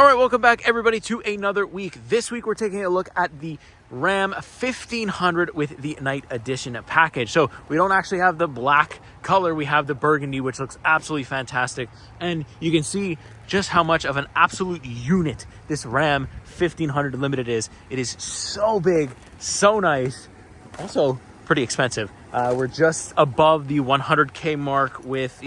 All right, welcome back everybody to another week. This week we're taking a look at the Ram 1500 with the Night Edition package. So we don't actually have the black color, we have the burgundy, which looks absolutely fantastic. And you can see just how much of an absolute unit this Ram 1500 Limited is. It is so big, so nice, also pretty expensive. We're just above the 100K mark with,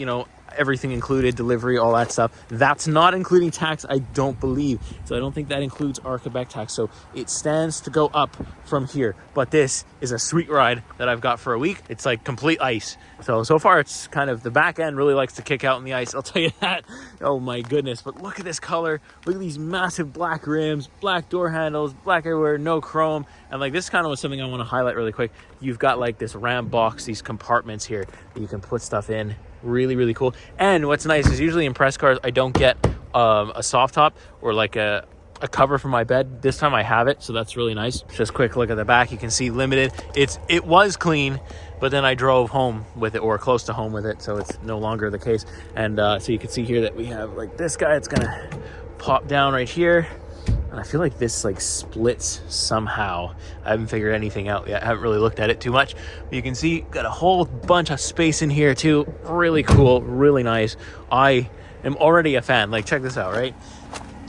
everything included, delivery, all that stuff. That's not including tax, I don't believe. So I don't think that includes our Quebec tax. So it stands to go up from here. But this is a sweet ride that I've got for a week. It's like complete ice. So far it's kind of, the back end really likes to kick out in the ice, I'll tell you that. Oh my goodness. But look at this color. Look at these massive black rims, black door handles, black everywhere, no chrome. And like this kind of was something I want to highlight really quick. You've got like this Ram box, these compartments here that you can put stuff in. Really cool. And what's nice is usually in press cars I don't get a soft top or like a cover for my bed. This time I have it, so that's really nice. Just quick look at the back. You can see Limited. It was clean, but then I drove home with it, or close to home with it, so it's no longer the case. And so you can see here that we have like this guy. It's gonna pop down right here. And I feel like this like splits somehow. I haven't figured anything out yet. I haven't really looked at it too much. But you can see, got a whole bunch of space in here too. Really cool, really nice. I am already a fan. Like, check this out, right?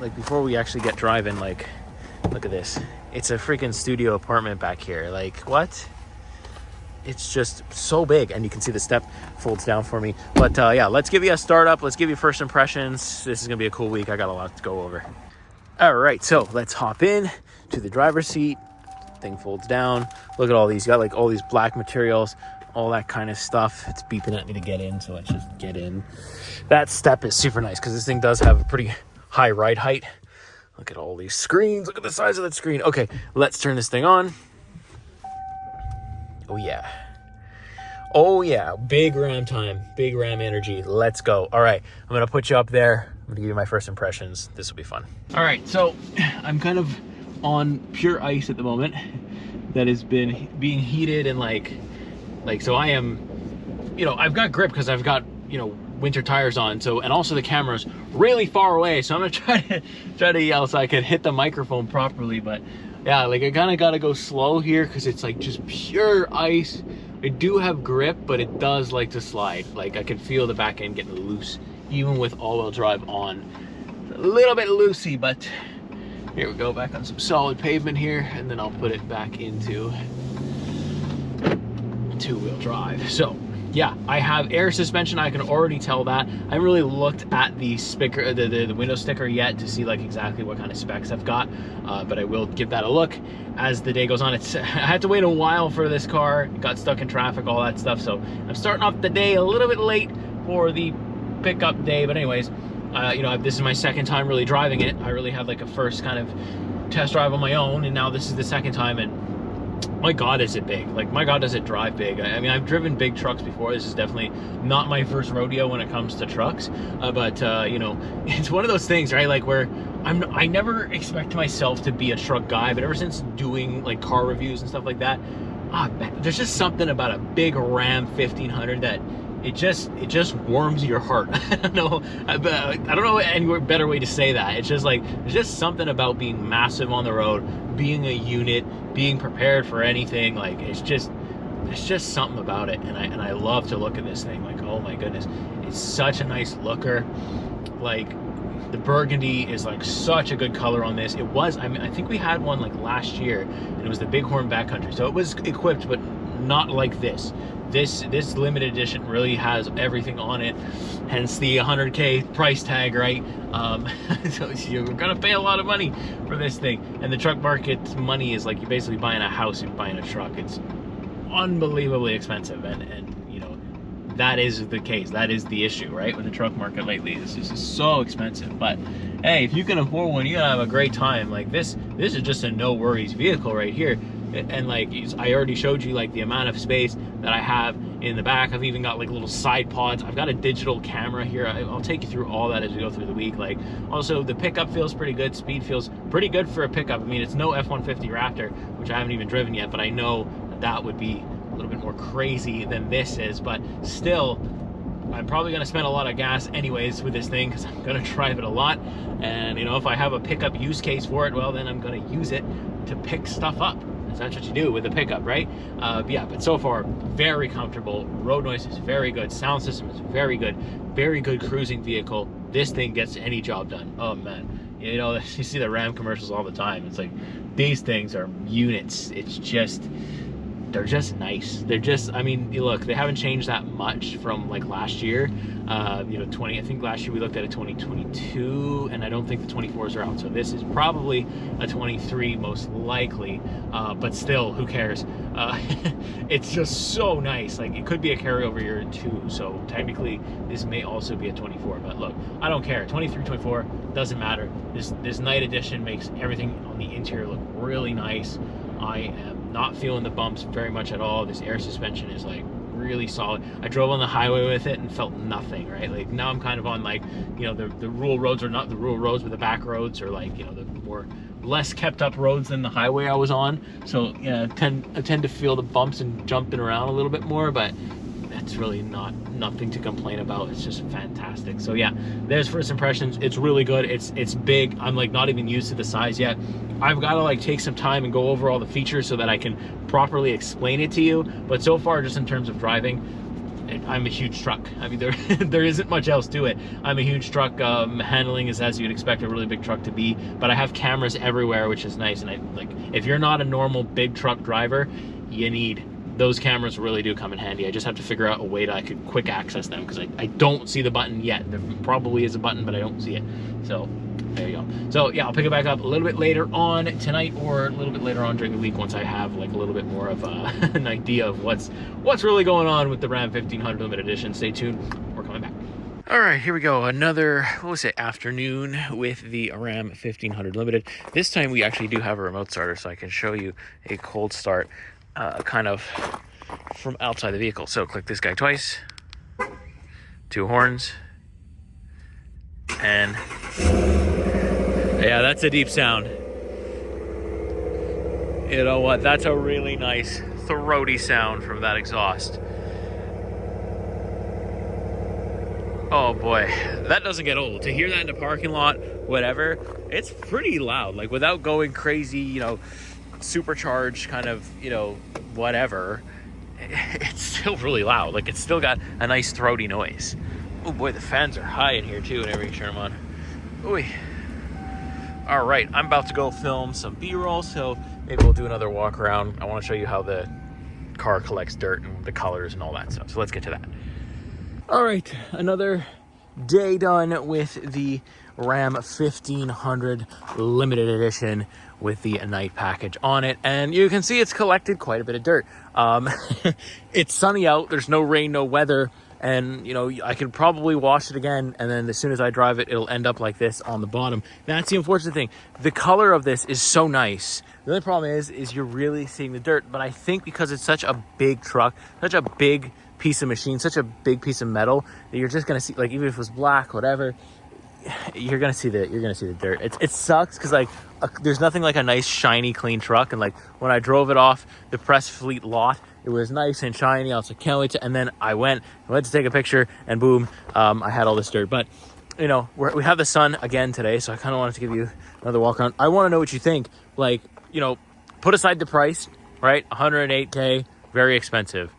Like, before we actually get driving, like, look at this. It's a freaking studio apartment back here. Like, what? It's just so big. And you can see the step folds down for me. But yeah, let's give you a start up. Let's give you first impressions. This is gonna be a cool week. I got a lot to go over. All right, so let's hop in to the driver's seat. Thing folds down. Look at all these. You got like all these black materials, all that kind of stuff. It's beeping at me to get in, so let's just get in. That step is super nice because this thing does have a pretty high ride height. Look at all these screens. Look at the size of that screen. Okay, let's turn this thing on. Oh yeah. Oh yeah, big Ram time, big Ram energy. Let's go. All right, I'm gonna put you up there. I'm gonna give you my first impressions. This will be fun. All right, so I'm kind of on pure ice at the moment that has been being heated, and like so I am, I've got grip because I've got, winter tires on. So, and also the camera's really far away. So I'm gonna try to yell so I can hit the microphone properly. But yeah, like I kind of gotta go slow here because it's like just pure ice. I do have grip, but it does like to slide. Like I can feel the back end getting loose, even with all-wheel drive on. It's a little bit loosey, but here we go, back on some solid pavement here, and then I'll put it back into two-wheel drive. So yeah, I have air suspension. I can already tell that. I haven't really looked at the sticker, the window sticker yet to see like exactly what kind of specs I've got, but I will give that a look as the day goes on. I had to wait a while for this car. It got stuck in traffic, all that stuff. So I'm starting off the day a little bit late for the pickup day, but anyways, this is my second time really driving it. I really had like a first kind of test drive on my own, and now this is the second time, and my God, is it big. Like, my God, does it drive big. I mean, I've driven big trucks before. This is definitely not my first rodeo when it comes to trucks. But it's one of those things, right? Like, where I never expect myself to be a truck guy, but ever since doing, like, car reviews and stuff like that, man, there's just something about a big Ram 1500 that it just warms your heart. I don't know any better way to say that. It's just like, there's just something about being massive on the road, being a unit, being prepared for anything. Like, it's just something about it. And I love to look at this thing. Like, oh my goodness, it's such a nice looker. Like, the burgundy is like such a good color on this. It was, I think we had one like last year, and it was the Bighorn Backcountry. So it was equipped, but not like this. This limited edition really has everything on it, hence the 100K price tag, right? So you're gonna pay a lot of money for this thing. And the truck market money is like, you're basically buying a house and buying a truck. It's unbelievably expensive, and that is the case. That is the issue, right? With the truck market lately, this is so expensive. But hey, if you can afford one, you're gonna have a great time. Like this is just a no worries vehicle right here. And like, I already showed you like the amount of space that I have in the back. I've even got like little side pods. I've got a digital camera here. I'll take you through all that as we go through the week. Like, also the pickup feels pretty good. Speed feels pretty good for a pickup. I mean, it's no F-150 Raptor, which I haven't even driven yet, but I know that would be a little bit more crazy than this is. But still, I'm probably going to spend a lot of gas anyways with this thing because I'm going to drive it a lot. And, you know, if I have a pickup use case for it, well, then I'm going to use it to pick stuff up. That's what you do with a pickup, right? Yeah, but so far, very comfortable. Road noise is very good. Sound system is very good. Very good cruising vehicle. This thing gets any job done. Oh, man. You know, you see the Ram commercials all the time. It's like, these things are units. It's just... they're just nice. They're just, I mean, look, they haven't changed that much from like last year. You know, I think last year we looked at a 2022, and I don't think the 24s are out. So this is probably a 23 most likely, but still, who cares? It's just so nice. Like, it could be a carryover year too. So technically this may also be a 24, but look, I don't care. 23, 24, doesn't matter. This night edition makes everything on the interior look really nice. I am not feeling the bumps very much at all. This air suspension is like really solid. I drove on the highway with it and felt nothing, right? Like, now I'm kind of on, like, you know, the rural roads, or not the rural roads, but the back roads, or like, you know, the more less kept up roads than the highway I was on. So yeah, I tend to feel the bumps and jumping around a little bit more, but that's really nothing to complain about. It's just fantastic. So yeah, there's first impressions. It's really good. It's big. I'm like not even used to the size yet. I've got to like take some time and go over all the features so that I can properly explain it to you. But so far, just in terms of driving, I'm a huge truck. I mean, there isn't much else to it. I'm a huge truck. Handling is as you'd expect a really big truck to be, but I have cameras everywhere, which is nice. And I like, if you're not a normal big truck driver, you need those cameras. Really do come in handy. I just have to figure out a way that I could quick access them, because I don't see the button yet. There probably is a button, but I don't see it. So there you go. So yeah, I'll pick it back up a little bit later on tonight, or a little bit later on during the week, once I have like a little bit more of an idea of what's really going on with the Ram 1500 Limited Edition. Stay tuned. We're coming back. All right, here we go. Another, what was it, afternoon with the Ram 1500 Limited. This time we actually do have a remote starter, so I can show you a cold start kind of from outside the vehicle. So click this guy twice, 2 horns, and yeah, that's a deep sound. You know what? That's a really nice throaty sound from that exhaust. Oh boy, that doesn't get old. To hear that in the parking lot, whatever, it's pretty loud. Like, without going crazy, you know, supercharged kind of, you know, whatever, it's still really loud. Like, it's still got a nice throaty noise. Oh boy, the fans are high in here too whenever you turn them on. Ooh. All right, I'm about to go film some B-roll, so maybe we'll do another walk around. I want to show you how the car collects dirt and the colors and all that stuff. So let's get to that. All right, another day done with the Ram 1500 Limited Edition with the night package on it, and you can see it's collected quite a bit of dirt. It's sunny out, there's no rain, no weather, and you know, I could probably wash it again, and then as soon as I drive it, it'll end up like this on the bottom. That's the unfortunate thing. The color of this is so nice. The only problem is you're really seeing the dirt, but I think because it's such a big truck, such a big piece of machine, such a big piece of metal, that you're just gonna see, like, even if it was black, whatever, you're gonna see the dirt. It sucks because like there's nothing like a nice shiny clean truck, and like when I drove it off the press fleet lot, it was nice and shiny. I was like, can't wait to, and then I went to take a picture, and boom, I had all this dirt. But you know, we have the sun again today, so I kind of wanted to give you another walk around. I want to know what you think. Like, you know, put aside the price, right? 108K, very expensive.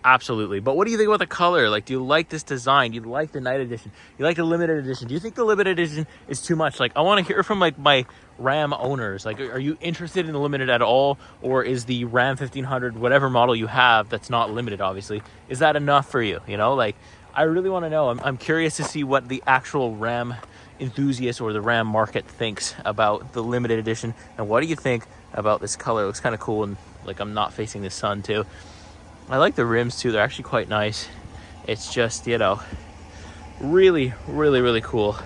Absolutely. But what do you think about the color? Like, do you like this design? Do you like the night edition? You like the limited edition? Do you think the limited edition is too much? Like, I want to hear from like my Ram owners. Like, are you interested in the limited at all? Or is the Ram 1500, whatever model you have that's not limited, obviously, is that enough for you? You know, like, I really want to know. I'm curious to see what the actual Ram enthusiast or the Ram market thinks about the limited edition. And what do you think about this color? It looks kind of cool, and like I'm not facing the sun too. I like the rims too. They're actually quite nice. It's just, you know, really, really, really cool.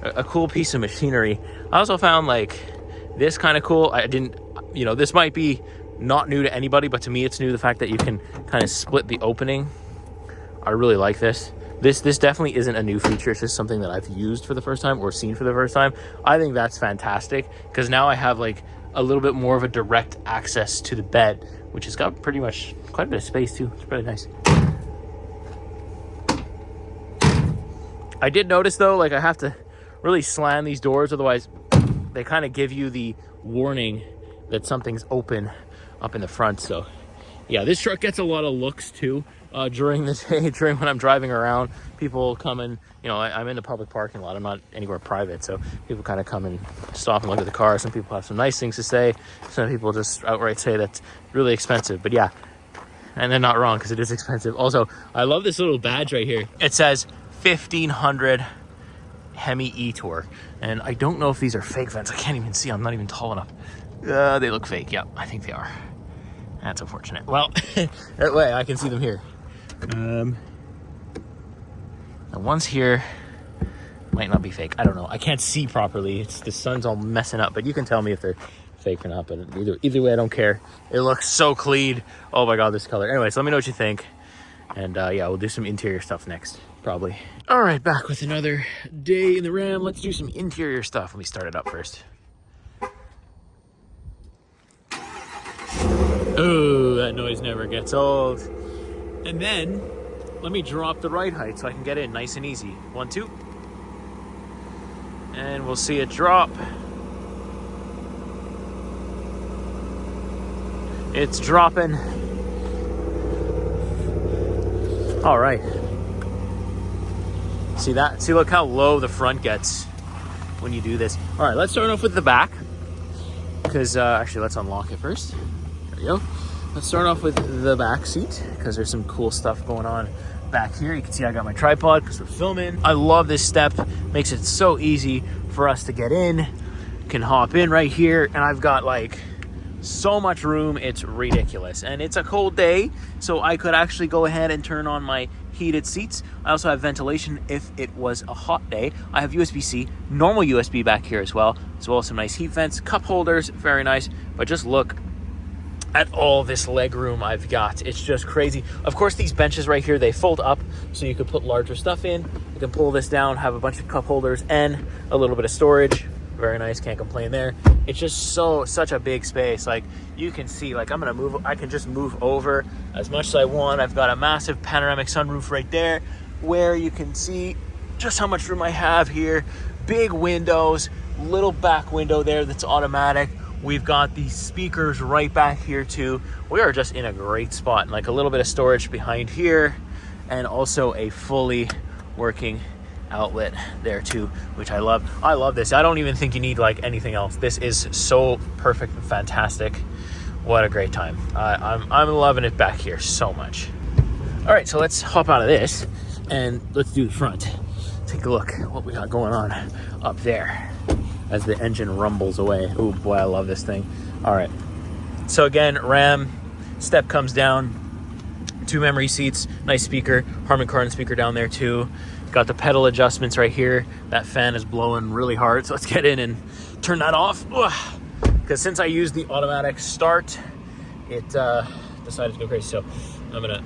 A cool piece of machinery. I also found like this kind of cool. I didn't, you know, this might be not new to anybody, but to me it's new. The fact that you can kind of split the opening. I really like this. This definitely isn't a new feature. It's just something that I've used for the first time or seen for the first time. I think that's fantastic, because now I have like a little bit more of a direct access to the bed, which has got pretty much quite a bit of space too. It's really nice. I did notice though, like I have to really slam these doors, otherwise they kind of give you the warning that something's open up in the front. So yeah, this truck gets a lot of looks too during the day, during when I'm driving around. People come in, you know, I'm in the public parking lot. I'm not anywhere private, so people kind of come and stop and look at the car. Some people have some nice things to say. Some people just outright say that's really expensive. But yeah, and they're not wrong because it is expensive. Also, I love this little badge right here. It says 1500 Hemi E-Tour. And I don't know if these are fake vents. I can't even see. I'm not even tall enough. They look fake. Yeah, I think they are. That's unfortunate. Well, that way I can see them here. The ones here might not be fake. I don't know. I can't see properly. The sun's all messing up, but you can tell me if they're fake or not. But either way, I don't care. It looks so clean. Oh my God, this color. Anyway, so let me know what you think. And yeah, we'll do some interior stuff next, probably. All right, back with another day in the Ram. Let's do some interior stuff. Let me start it up first. Oh, that noise never gets old. And then let me drop the ride height so I can get in nice and easy. 1, 2. And we'll see it drop. It's dropping. All right. See that? See, look how low the front gets when you do this. All right, let's start off with the back. Because actually, let's unlock it first. There we go. Let's start off with the back seat because there's some cool stuff going on back here. You can see I got my tripod because we're filming. I love this step. Makes it so easy for us to get in. Can hop in right here, and I've got like so much room. It's ridiculous. And it's a cold day, so I could actually go ahead and turn on my heated seats. I also have ventilation if it was a hot day. I have USB-C, normal USB back here as well as some nice heat vents, cup holders, very nice. But just look at all this leg room I've got. It's just crazy. Of course, these benches right here, they fold up so you could put larger stuff in. You can pull this down, have a bunch of cup holders and a little bit of storage. Very nice, can't complain there. It's just such a big space. Like you can see, like I can just move over as much as I want. I've got a massive panoramic sunroof right there where you can see just how much room I have here. Big windows, little back window there that's automatic. We've got these speakers right back here too. We are just in a great spot, and like a little bit of storage behind here and also a fully working outlet there too, which I love. I love this. I don't even think you need like anything else. This is so perfect and fantastic. What a great time. I'm loving it back here so much. All right, so let's hop out of this and let's do the front. Take a look at what we got going on up there as the engine rumbles away. Oh boy, I love this thing. All right, so again, Ram step comes down, 2 memory seats, nice speaker, Harman Kardon speaker down there too. Got the pedal adjustments right here. That fan is blowing really hard, so let's get in and turn that off. Because since I used the automatic start, it decided to go crazy. So I'm gonna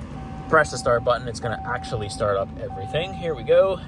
press the start button. It's gonna actually start up everything. Here we go.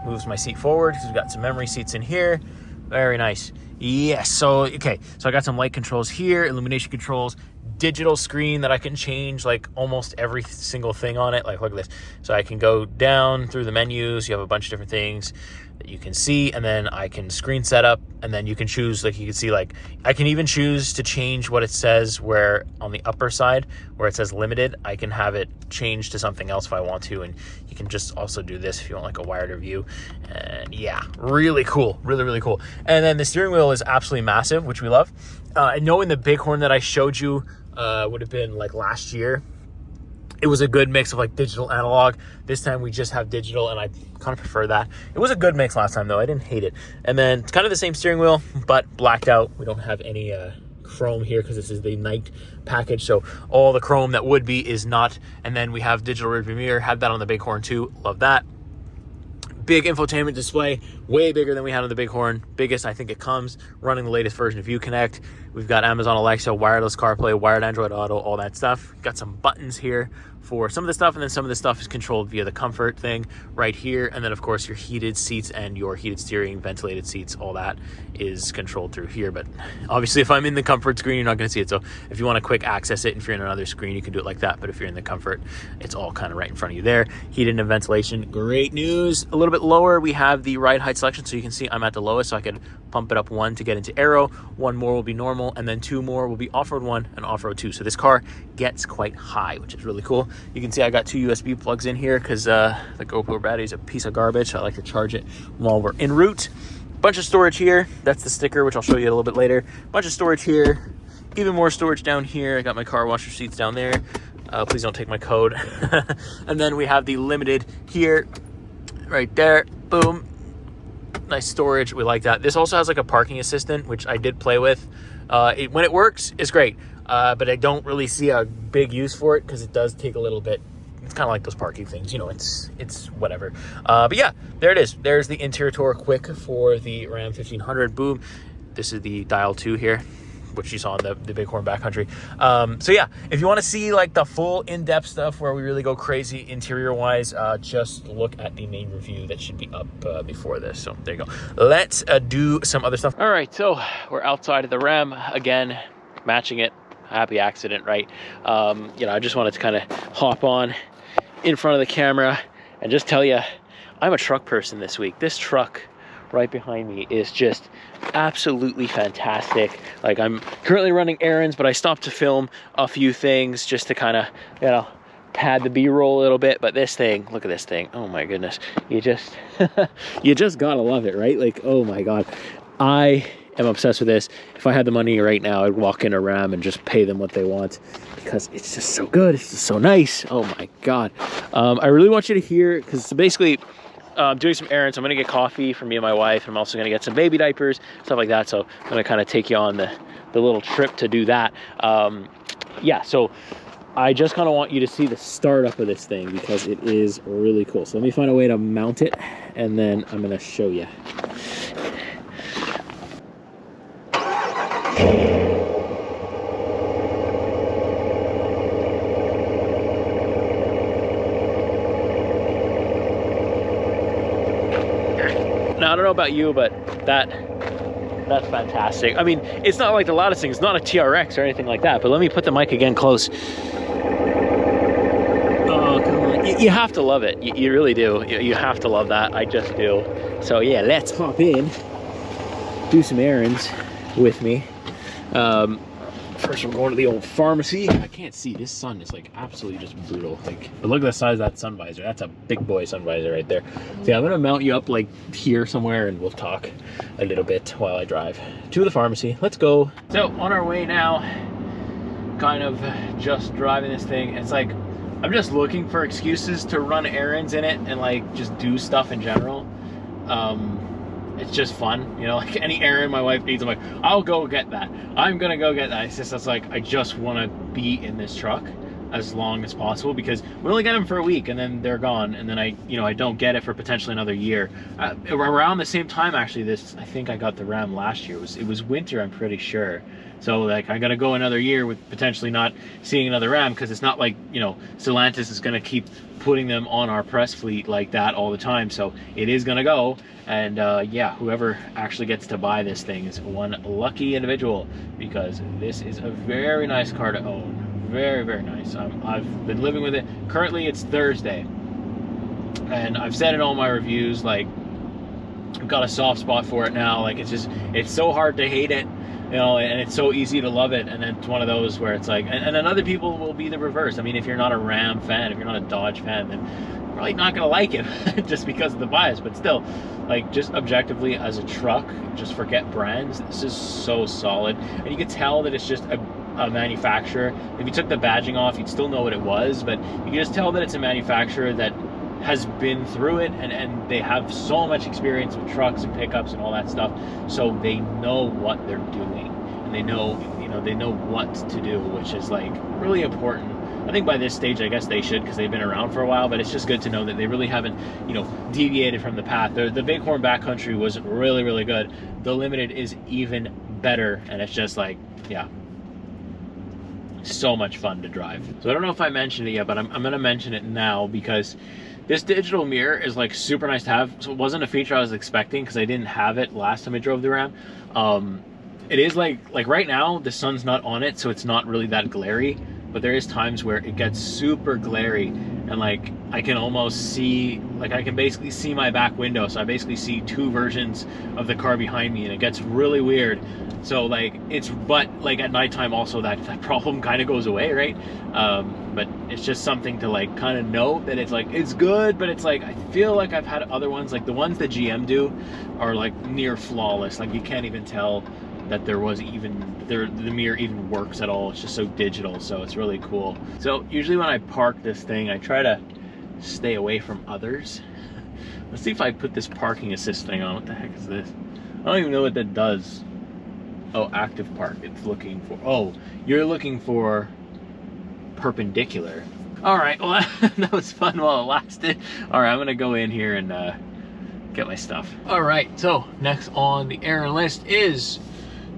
Moves my seat forward because we've got some memory seats in here. Very nice. Yes, so okay, so I got some light controls here, illumination controls, digital screen that I can change like almost every single thing on it. Like look at this. So I can go down through the menus. You have a bunch of different things that you can see, and then I can screen setup, and then you can choose, like you can see, like I can even choose to change what it says where on the upper side where it says limited, I can have it change to something else if I want to, and you can just also do this if you want like a wider view. And yeah, really cool, really cool. And then the steering wheel is absolutely massive, which we love. I know in the Bighorn that I showed you would have been like last year, it was a good mix of like digital analog. This time we just have digital, and I kind of prefer that. It was a good mix last time though. I didn't hate it. And then it's kind of the same steering wheel, but blacked out. We don't have any chrome here because this is the night package. So all the chrome that would be is not. And then we have digital rearview mirror. Had that on the Bighorn too. Love that. Big infotainment display, way bigger than we had on the Bighorn. Biggest I think it comes, running the latest version of Uconnect. We've got Amazon Alexa, wireless CarPlay, wired Android Auto, all that stuff. Got some buttons here for some of the stuff, and then some of the stuff is controlled via the comfort thing right here. And then of course your heated seats and your heated steering, ventilated seats, all that is controlled through here. But obviously if I'm in the comfort screen, you're not going to see it. So if you want to quick access it, if you're in another screen, you can do it like that. But if you're in the comfort, it's all kind of right in front of you there. Heated and ventilation, great news. A little little bit lower, we have the ride height selection. So you can see I'm at the lowest, so I can pump it up 1 to get into aero. 1 more will be normal, and then 2 more will be off-road 1 and off-road 2. So this car gets quite high, which is really cool. You can see I got 2 USB plugs in here because the GoPro battery is a piece of garbage. So I like to charge it while we're en route. Bunch of storage here. That's the sticker, which I'll show you a little bit later. Bunch of storage here. Even more storage down here. I got my car wash receipts down there. Please don't take my code. And then we have the limited here, right there. Boom. Nice storage. We like that. This also has like a parking assistant, which I did play with. When it works, it's great. But I don't really see a big use for it because it does take a little bit. It's kind of like those parking things, you know, it's whatever. But yeah, there it is. There's the interior tour quick for the Ram 1500. Boom. This is the Dial 2 here, which you saw in the Bighorn Backcountry. So yeah, if you want to see like the full in-depth stuff where we really go crazy interior wise, just look at the main review that should be up before this. So there you go. Let's do some other stuff. All right, so we're outside of the Ram again, matching it. Happy accident, right? You know, I just wanted to kind of hop on in front of the camera and just tell you, I'm a truck person this week. This truck right behind me is just absolutely fantastic. Like, I'm currently running errands, but I stopped to film a few things just to kind of, you know, pad the B-roll a little bit. But this thing, look at this thing. Oh my goodness. You just you just gotta love it, right? Like, oh my god, I am obsessed with this. If I had the money right now, I'd walk in a Ram and just pay them what they want because it's just so good. It's just so nice. Oh my god. I really want you to hear, because basically doing some errands. I'm gonna get coffee for me and my wife. I'm also gonna get some baby diapers, stuff like that. So I'm gonna kind of take you on the little trip to do that. Yeah, so I just kind of want you to see the startup of this thing because it is really cool. So let me find a way to mount it and then I'm gonna show you. Now, I don't know about you, but that's fantastic. I mean, it's not like the loudest thing. It's not a TRX or anything like that, but let me put the mic again close. Oh, come on. You have to love it. You really do. You have to love that. I just do. So yeah, let's hop in, do some errands with me. First, we're going to the old pharmacy. I can't see. This sun is like absolutely just brutal. Like, but look at the size of that sun visor. That's a big boy sun visor right there. So yeah, I'm gonna mount you up like here somewhere, and we'll talk a little bit while I drive to the pharmacy. Let's go. So on our way now, kind of just driving this thing. It's like I'm just looking for excuses to run errands in it and like just do stuff in general. It's just fun, you know, like any errand my wife needs, I'm like, I'll go get that. I'm gonna go get that. It's just, it's like, I just want to be in this truck as long as possible because we only get them for a week and then they're gone. And then I don't get it for potentially another year. Around the same time, actually, I think I got the Ram last year. It was winter, I'm pretty sure. So like, I gotta go another year with potentially not seeing another Ram because it's not like, you know, Stellantis is gonna keep putting them on our press fleet like that all the time. So it is gonna go. And yeah, whoever actually gets to buy this thing is one lucky individual because this is a very nice car to own. Very, very nice. I've been living with it. Currently, it's Thursday. And I've said in all my reviews, like, I've got a soft spot for it now. Like, it's so hard to hate it, you know, and it's so easy to love it. And then it's one of those where it's like, and then other people will be the reverse. I mean, if you're not a Ram fan, if you're not a Dodge fan, then you're probably not going to like it just because of the bias. But still, like, just objectively as a truck, just forget brands, this is so solid. And you can tell that it's just a manufacturer. If you took the badging off, you'd still know what it was, but you can just tell that it's a manufacturer that has been through it and they have so much experience with trucks and pickups and all that stuff, so they know what they're doing and they know, you know, they know what to do, which is like really important. I think by this stage, I guess they should because they've been around for a while, but it's just good to know that they really haven't, you know, deviated from the path. The Bighorn Backcountry was really, really good. The Limited is even better, and it's just like, yeah, so much fun to drive. So I don't know if I mentioned it yet, but I'm gonna mention it now because this digital mirror is like super nice to have. So it wasn't a feature I was expecting because I didn't have it last time I drove the Ram. It is like right now the sun's not on it, so it's not really that glary. but there is times where it gets super glary, and like I can almost see, like I can basically see my back window, so I basically see two versions of the car behind me, and it gets really weird. So like but like at nighttime also that problem kind of goes away, right? But it's just something to like kind of know that it's like, it's good, but it's like, I feel like I've had other ones, like the ones that GM do are like near flawless. Like you can't even tell that there was even, the mirror even works at all. It's just so digital, so it's really cool. So usually when I park this thing, I try to stay away from others. Let's see if I put this parking assist thing on. What the heck is this? I don't even know what that does. Oh, active park. It's looking for, oh, you're looking for perpendicular. All right, well, that was fun while it lasted. All right, I'm gonna go in here and get my stuff. All right, so next on the errand list is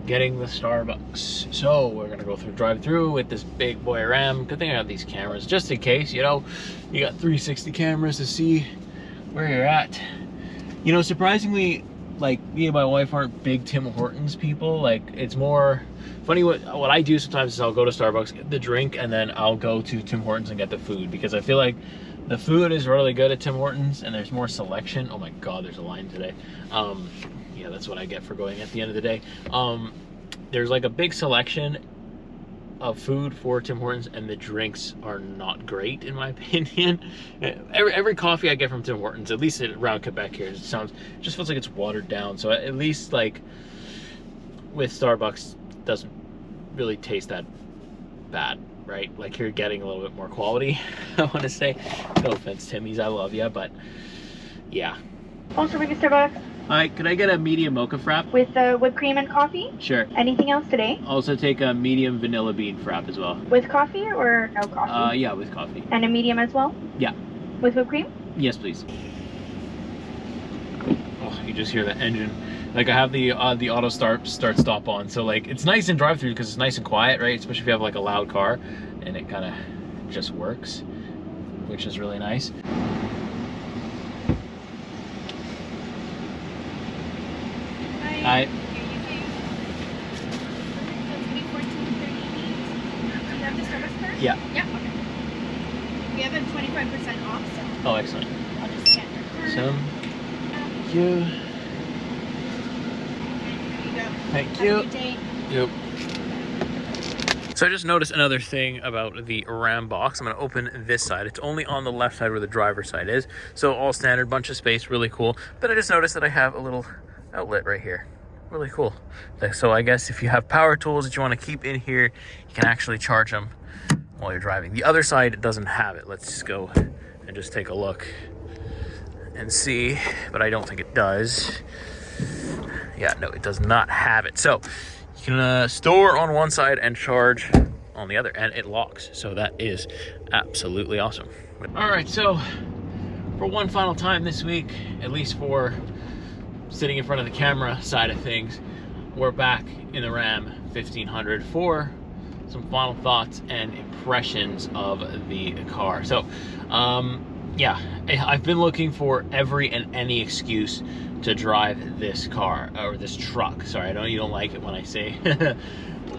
getting the Starbucks. So we're gonna go through drive-through with this big boy Ram. Good thing I have these cameras, just in case, you know, you got 360 cameras to see where you're at. You know, surprisingly, like me and my wife aren't big Tim Hortons people. Like it's more funny, what I do sometimes is I'll go to Starbucks, get the drink, and then I'll go to Tim Hortons and get the food, because I feel like the food is really good at Tim Hortons and there's more selection. Oh my god, there's a line today. Yeah, that's what I get for going at the end of the day. There's like a big selection of food for Tim Hortons, and the drinks are not great in my opinion. Every coffee I get from Tim Hortons, at least around Quebec here, it just feels like it's watered down. So at least like with Starbucks, doesn't really taste that bad, right? Like you're getting a little bit more quality. I want to say, no offense, Timmy's, I love you, but yeah. Also, with Starbucks. Hi, could I get a medium mocha frap? With whipped cream and coffee? Sure. Anything else today? Also take a medium vanilla bean frap as well. With coffee or no coffee? Yeah, with coffee. And a medium as well? Yeah. With whipped cream? Yes, please. Oh, you just hear the engine. Like I have the auto start stop on, so like it's nice in drive-through because it's nice and quiet, right? Especially if you have like a loud car, and it kind of just works, which is really nice. Hi. Yeah. Yeah, okay. We have a 25% off, so Oh, excellent. I'll just scan your card. So, thank you. There you go. Thank Have you. a good day. Yep. So I just noticed another thing about the Ram box. I'm going to open this side. It's only on the left side where the driver's side is. So all standard, bunch of space, really cool. But I just noticed that I have a little outlet right here. Really cool. So I guess if you have power tools that you want to keep in here, you can actually charge them while you're driving. The other side doesn't have it. Let's just go and just take a look and see, but I don't think it does. Yeah, no, it does not have it. So you can store on one side and charge on the other, and it locks. So that is absolutely awesome. All right, so for one final time this week, at least for sitting in front of the camera side of things, we're back in the Ram 1500 for some final thoughts and impressions of the car. So yeah, I've been looking for every and any excuse to drive this car, or this truck. Sorry, I know you don't like it when I say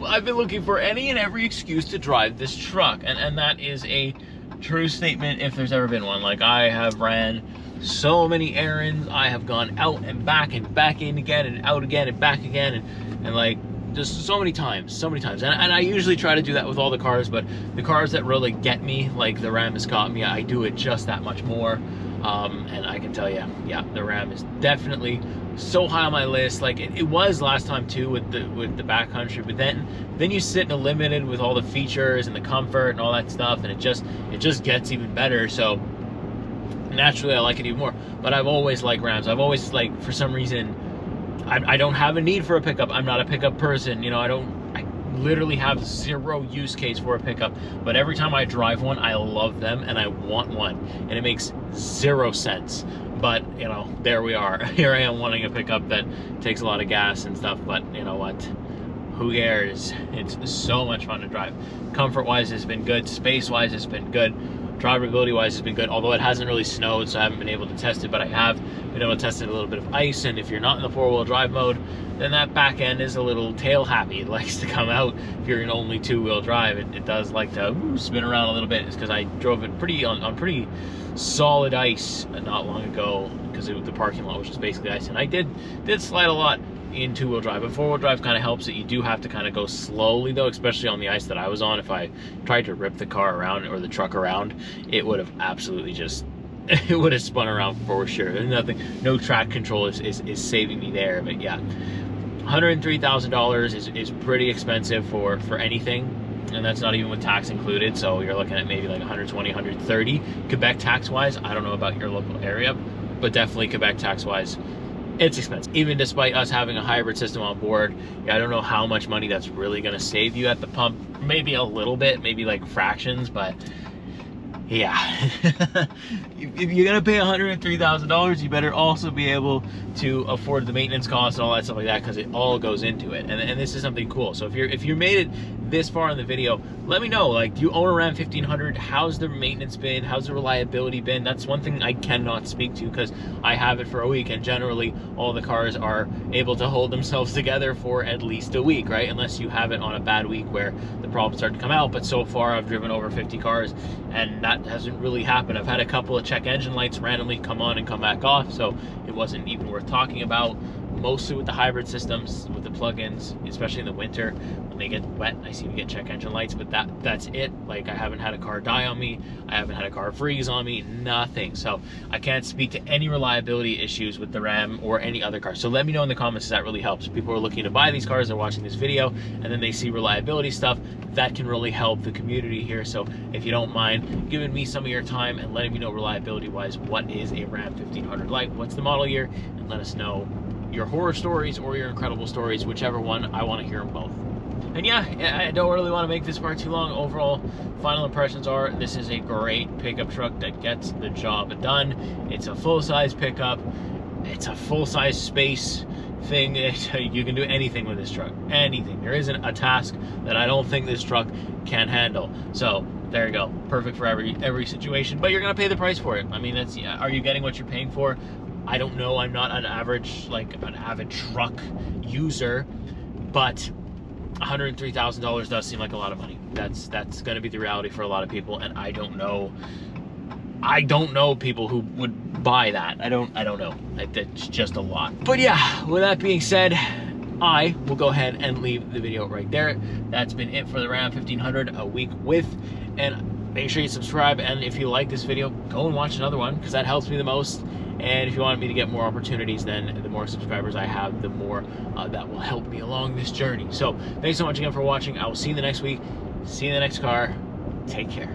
I've been looking for any and every excuse to drive this truck, and that is a true statement if there's ever been one. Like, I have ran so many errands, I have gone out and back in again, and out again and back again, and like just so many times, and I usually try to do that with all the cars, but the cars that really get me, like the Ram has got me, I do it just that much more. And I can tell you, yeah, the Ram is definitely so high on my list. Like it was last time too with the backcountry, but then you sit in a limited with all the features and the comfort and all that stuff, and it just gets even better. So naturally I like it even more. But I've always liked Rams. I've always, like, for some reason, I don't have a need for a pickup. I'm not a pickup person, you know. I literally have zero use case for a pickup, but every time I drive one, I love them and I want one, and it makes zero sense. But you know, there we are. Here I am wanting a pickup that takes a lot of gas and stuff, but you know what, who cares? It's so much fun to drive. Comfort wise, it's been good. Space wise, it's been good. drivability wise has been good, although it hasn't really snowed, so I haven't been able to test it, but I have been able to test it a little bit of ice. And if you're not in the 4-wheel drive mode, then that back end is a little tail happy. It likes to come out. If you're in only 2-wheel drive, it does like to spin around a little bit. It's because I drove it on pretty solid ice not long ago, because the parking lot was just basically ice, and I did slide a lot in 2-wheel drive. But 4-wheel drive kind of helps it. You do have to kind of go slowly though, especially on the ice that I was on. If I tried to rip the car around or the truck around, it would have absolutely just it would have spun around for sure. There's nothing, no track control is saving me there. But yeah, $103,000 is pretty expensive for anything, and that's not even with tax included. So you're looking at maybe like 120, 130 Quebec tax wise. I don't know about your local area, but definitely Quebec tax wise, it's expensive. Even despite us having a hybrid system on board, I don't know how much money that's really going to save you at the pump. Maybe a little bit, maybe like fractions, but yeah. If you're gonna pay $103,000, you better also be able to afford the maintenance costs and all that stuff like that, because it all goes into it. And this is something cool. So if you made it this far in the video, let me know, like, do you own a Ram 1500? How's the maintenance been? How's the reliability been? That's one thing I cannot speak to, because I have it for a week, and generally all the cars are able to hold themselves together for at least a week, right? Unless you have it on a bad week where the problems start to come out. But so far I've driven over 50 cars and that hasn't really happened. I've had a couple of check engine lights randomly come on and come back off, so it wasn't even worth talking about. Mostly with the hybrid systems, with the plugins, especially in the winter when they get wet, I seem to get check engine lights, but that's it. Like, I haven't had a car die on me, I haven't had a car freeze on me, nothing. So I can't speak to any reliability issues with the Ram or any other car. So let me know in the comments if that really helps. People are looking to buy these cars, they're watching this video, and then they see reliability stuff. That can really help the community here. So if you don't mind giving me some of your time and letting me know reliability wise, what is a Ram 1500 like, what's the model year, and let us know your horror stories or your incredible stories, whichever one. I want to hear them both. And yeah, I don't really want to make this part too long. Overall, final impressions are, this is a great pickup truck that gets the job done. It's a full-size pickup. It's a full-size space thing. You can do anything with this truck, anything. There isn't a task that I don't think this truck can handle. So there you go, perfect for every situation. But you're gonna pay the price for it. I mean, that's, are you getting what you're paying for? I don't know. I'm not an avid truck user, but $103,000 does seem like a lot of money. That's going to be the reality for a lot of people, and I don't know people who would buy that. I don't know. It's just a lot. But yeah, with that being said, I will go ahead and leave the video right there. That's been it for the Ram 1500 a week with, and make sure you subscribe, and if you like this video, go and watch another one, because that helps me the most. And if you want me to get more opportunities, then the more subscribers I have, the more that will help me along this journey. So thanks so much again for watching. I will see you the next week. See you in the next car. Take care.